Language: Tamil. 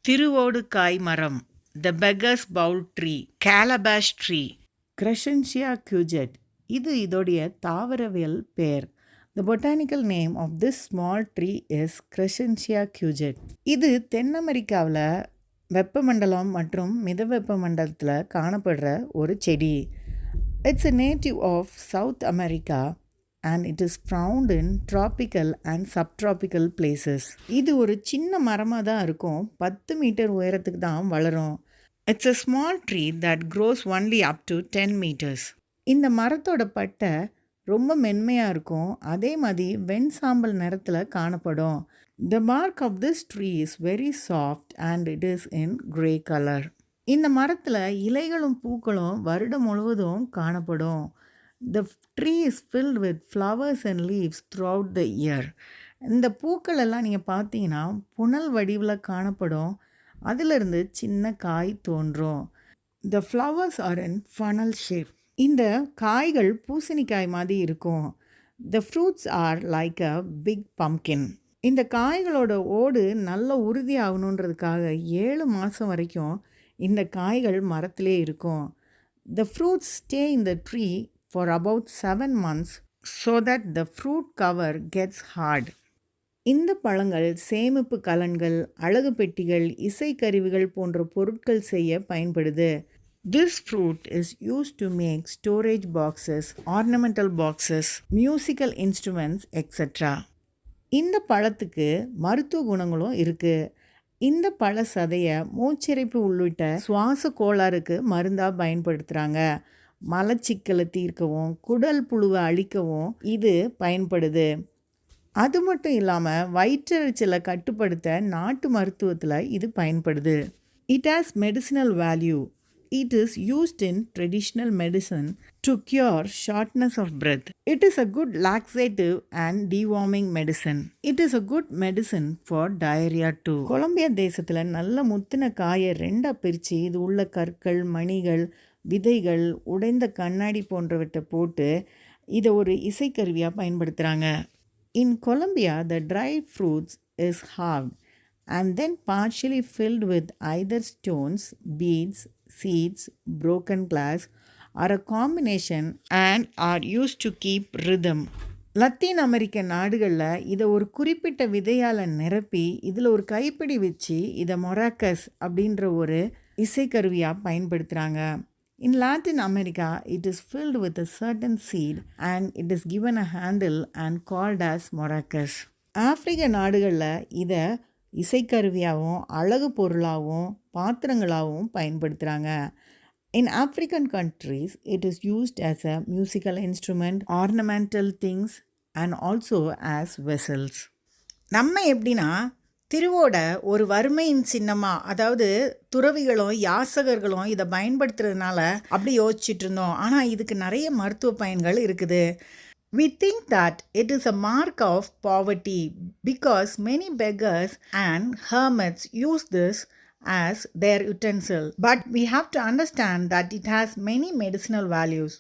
திருவோடுகாய் மரம், the beggar's bowl tree, calabash tree, Crescentia cujet. இது இதோடைய தாவரவியல் பெயர். The botanical name of this small tree is Crescentia cujet. இது தென் அமெரிக்காவில் வெப்பமண்டலம் மற்றும் மிதவெப்ப மண்டலத்தில் காணப்படுற ஒரு செடி. It's a native of South America and it is found in tropical and subtropical places. இது ஒரு சின்ன மரமாக தான் இருக்கும், 10 மீட்டர் உயரத்துக்கு தான் வளரும். It's a small tree that grows only up to 10 meters. இந்த மரத்தோட பட்டை ரொம்ப மென்மையாக இருக்கும், அதே மாதிரி வெண்சாம்பல் நிறத்தில் காணப்படும். The bark of this tree is very soft and it is in grey color. இந்த மரத்தில் இலைகளும் பூக்களும் வருடம் முழுவதும் காணப்படும். The tree is filled with flowers and leaves throughout the year. இந்த பூக்கள் எல்லாம் நீங்கள் பார்த்தீங்கன்னா புனல் வடிவில் காணப்படும், அதிலிருந்து சின்ன காய் தோன்றும். The flowers are in funnel shape. இந்த காய்கள் பூசணிக்காய் மாதிரி இருக்கும். The fruits are like a big pumpkin. இந்த காய்களோட ஓடு நல்ல உறுதி ஆகணுன்றதுக்காக 7 மாதம் வரைக்கும் இந்த காய்கள் மரத்திலே இருக்கும். The fruits stay in the tree for about 7 months so that the fruit cover gets hard. இந்த பழங்கள் சேமிப்பு கலன்கள், அழகு பெட்டிகள், இசைக்கருவிகள் போன்ற பொருட்கள் செய்ய பயன்படுது. This fruit is used to make storage boxes, ornamental boxes, musical instruments, etc. இந்த பழத்துக்கு மருத்துவ குணங்களும் இருக்குது. இந்த பழ சதையை மூச்சிறைப்பு உள்ளிட்ட சுவாச கோளாறுக்கு மருந்தாக பயன்படுத்துகிறாங்க. மலச்சிக்கலை தீர்க்கவும் குடல் புழுவை அழிக்கவும் இது பயன்படுது. அது மட்டும் இல்லாமல் வயிற்றெரிச்சலை கட்டுப்படுத்த நாட்டு மருத்துவத்தில் இது பயன்படுது. It has medicinal value. It is used in traditional medicine to cure shortness of breath. It is a good laxative and deworming medicine. It is a good medicine for diarrhea too. Colombia தேசத்தில் நல்ல முத்தின காயை 2 பிரித்து இது உள்ள கற்கள், மணிகள், விதைகள், உடைந்த கண்ணாடி போன்றவற்றை போட்டு இதை ஒரு இசைக்கருவியாக பயன்படுத்துகிறாங்க. In Colombia, the dried fruits is halved and then partially filled with either stones, beads, seeds, broken glass or a combination and are used to keep rhythm. Latin அமெரிக்க நாடுகளில் இதை ஒரு குறிப்பிட்ட விதையால் நிரப்பி இதில் ஒரு கைப்பிடி வச்சு இதை மொராக்கஸ் அப்படின்ற ஒரு இசைக்கருவியாக பயன்படுத்துகிறாங்க. In Latin America, it is filled with a certain seed and it is given a handle and called as maracas. ஆப்பிரிக்க நாடுகளில் இதை இசைக்கருவியாகவும் அழகு பொருளாகவும் பாத்திரங்களாகவும் பயன்படுத்துகிறாங்க. In African countries, it is used as a musical instrument, ornamental things and also as vessels. நம்ம எப்படின்னா திருவோட ஒரு வறுமையின் சின்னமாக, அதாவது துறவிகளும் யாசகர்களும் இதை பயன்படுத்துறதுனால அப்படி யோசிச்சுட்டு இருந்தோம். ஆனால் இதுக்கு நிறைய மருத்துவ பயன்கள் இருக்குது. We think that it is a mark of poverty because many beggars and hermits use this as their utensil. But we have to understand that it has many medicinal values.